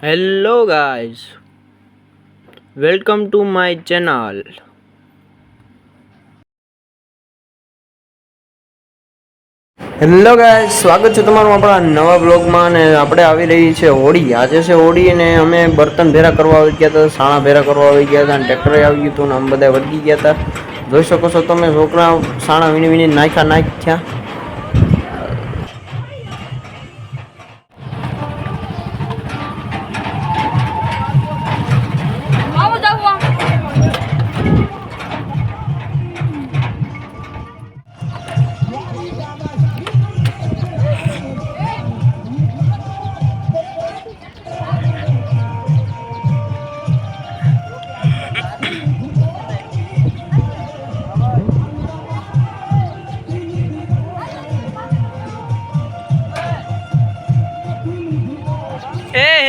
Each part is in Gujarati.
Hello guys, welcome to my channel. Hello guys, સ્વાગત છે તમારું આપણા નવા બ્લોગમાં. અને આપણે આવી રહી છે હોળી. આજે છે હોળી અને અમે બર્તન ભેરા કરવા આવી ગયા હતા, સાણા ભેરા કરવા આવી ગયા હતા અને ટ્રેક્ટરે આવી ગયું હતું ને અમે બધા વળગી ગયા હતા. જોઈ શકો છો તમે, છોકરા સાણા વીણી વીણી નાખ્યા.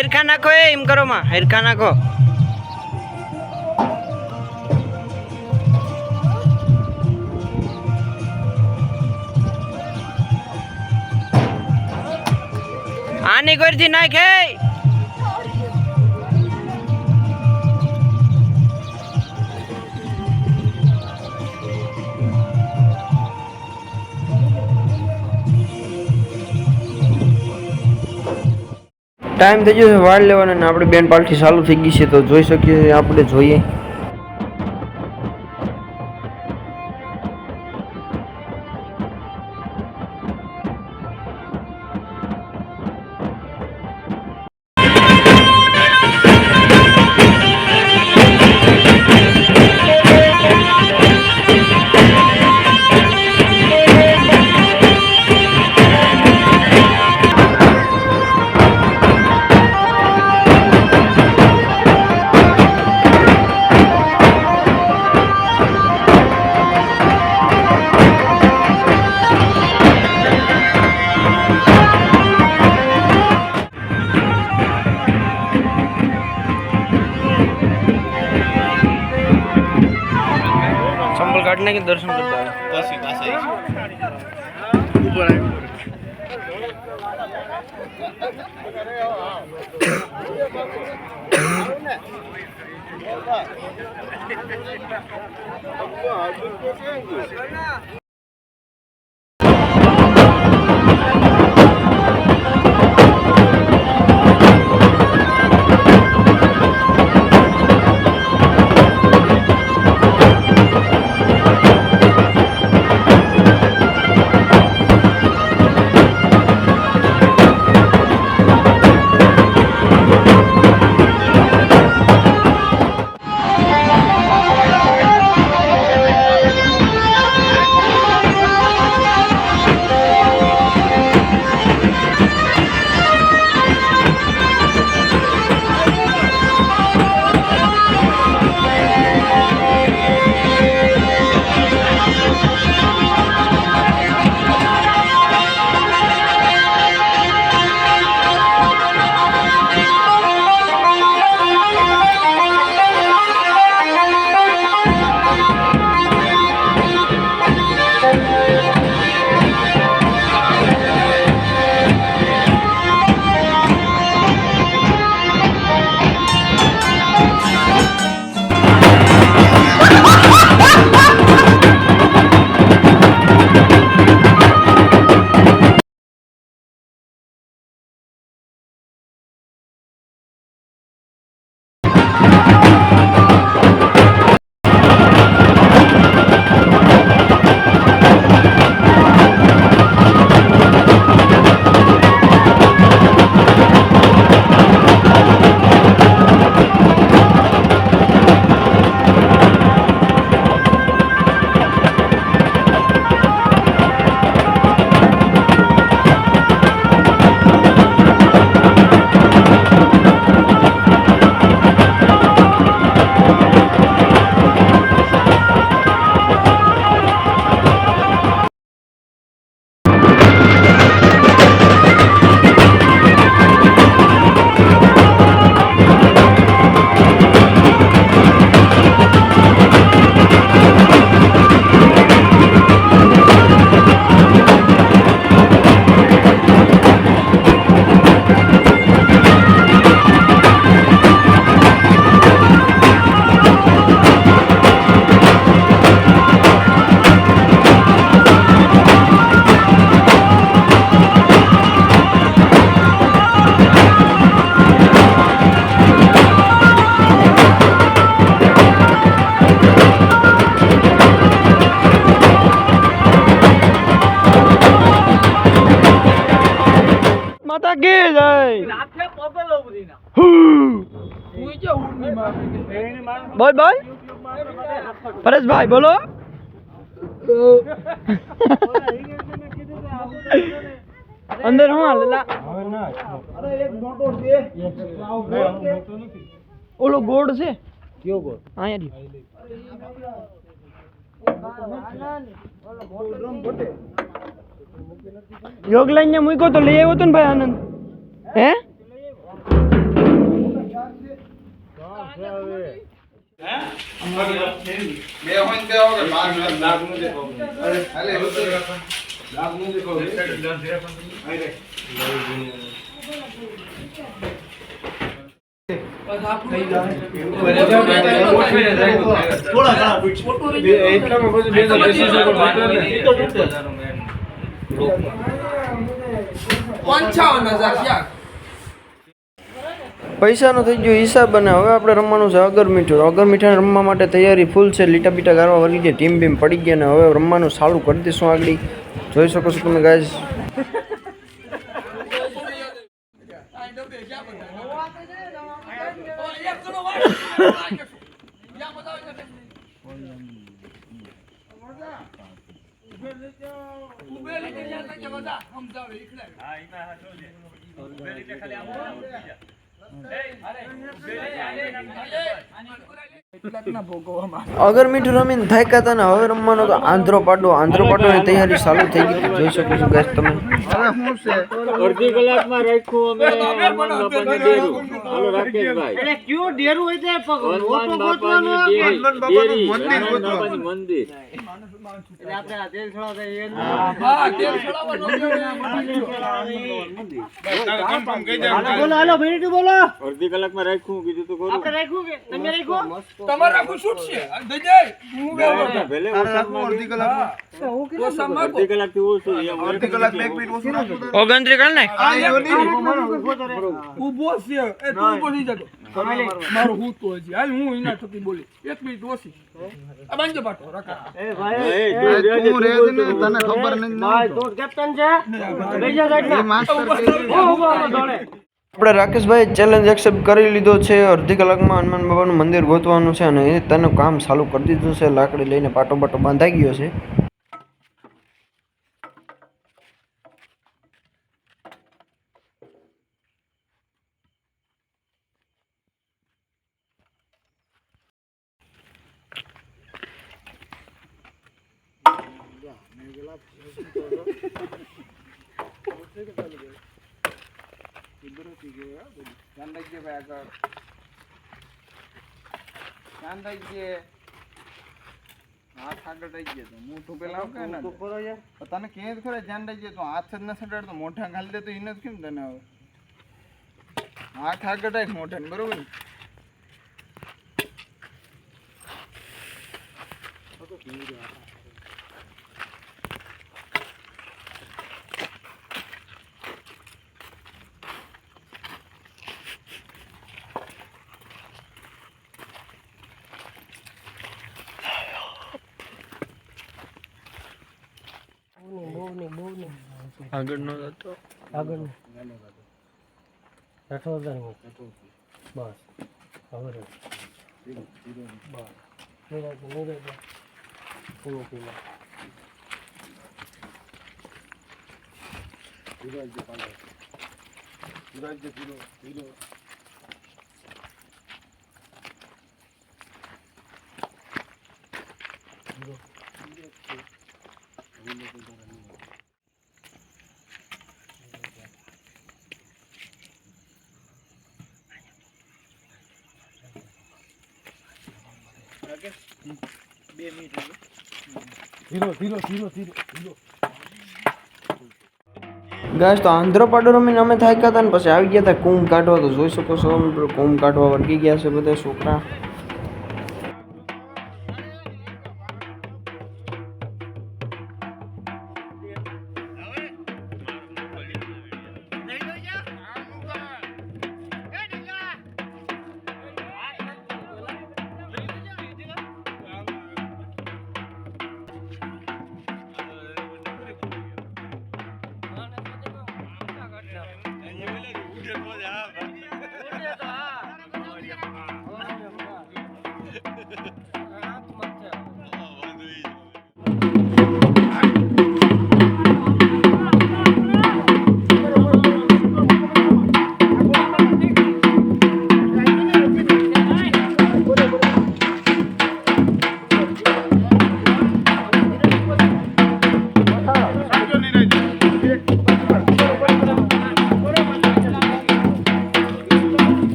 હેરખા નાખો, એમ કરો માં હેરખા નાખો. આની કોરથી નાખે. ટાઈમ થઈ ગયો છે વાળ લેવાનો ને આપણે બેન પાર્ટી ચાલુ થઈ ગઈ છે, તો જોઈ શકીએ આપણે જોઈએ. संबल काटने के दर्शन करता है. બોલ બોલ પરેશભાઈ બોલો. અંદર હું હાલેલા ઓલો ગોળ છે કયો ગોળ યોગ લાઈન ને મૂક્યો તો લઈ આવ્યો તો ને ભાઈ આનંદ હે પૈસાનો થઈ ગયો હિસાબ અને હવે આપણે રમવાનું છે અગર મીઠું. અગર મીઠા રમવા માટે તૈયારી ફૂલ છે. લીટા બીટા ગારવા વળી ગયા, ટીમ બીમ પડી ગયા ને હવે રમવાનું ચાલુ કરી દઈશું. આગળ જોઈ શકો છો તમે ગાઈઝ. અગર મીઠું રમીને થાક્યા હતા ને હવે રમવાનો તો આંધ્રો પાડોની તૈયારી ચાલુ થઈ ગઈ. જોઈ શકો છો ગાઈસ તમે. અડધી કલાકમાં રાખ્યું અમે હનુમાન બાપાની ડેરું. હાલો રાકેશભાઈ એટલે ક્યો ડેરું હોય તે હનુમાન બાપાની મંદિર એટલે આપણે આ તેલ છોડા દઈએ હા તેલ છોડાવવાનું બોલો હાલો મિનિટ બોલો. અડધી કલાકમાં રાખ્યું કીધું તો ખરું આપણે રાખ્યું કે તમે રાખ્યું તમારે રાખું છૂટ છે દઈ દે હું ભલે અડધી કલાક થી ઓછું અડધી કલાક એક મિનિટ ઓછું ઓગંત્રી કર ને ઊભો છે એ તું ઊભો થઈ જતો મારો હું તો હજી હાલ હું એના થકી બોલી એક મિનિટ ઓછી આ બાંજો પાટો રાખા એ ભાઈ તું રેજ ને તને ખબર નહીં ભાઈ તો કેપ્ટન છે બેજા સાઈડ માસ્ટર કે દોડે. આપણે રાકેશભાઈ ચેલેન્જ એક્સેપ્ટ કરી લીધો છે. અડધી કલાકમાં હનુમાન બાબાનું મંદિર ગોતવાનું છે અને એ તેનું કામ ચાલુ કરી દીધું છે. લાકડી લઈને પાટો બાટો બાંધાઈ ગયો છે. ધ્યાન રાખજે ભાઈ આગળ ધ્યાન રાખજે હાથ આગળ રહી ગયો મોઢું પેલા આવ કે ને તને કે ખરે ધ્યાન રાખજે તું હાથ જ ન સડાડતો મોઢા ઘાલી દે તો એને જ કેમ તને હવે હાથ આગળ રાખ મોઢા ને બરોબર ને આગળ નો હતો આગળ બસ ખબર ગાઈસ તો આંધ્રો પાડો રમીને અમે થાક્યા હતા ને પછી આવી ગયા હતા કુંભ કાઢવા. તો જોઈ શકો છો કુંભ કાઢવા વળગી ગયા છે બધા છોકરા. Oye, huele, huele, huele,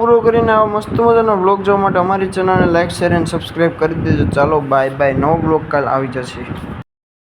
પૂરો કરીને આવા મસ્ત મજાનો બ્લોગ જોવા માટે અમારી ચેનલને લાઈક શેર અને સબસ્ક્રાઈબ કરી દેજો. ચાલો બાય બાય. નવો બ્લોગ કાલ આવી જશે.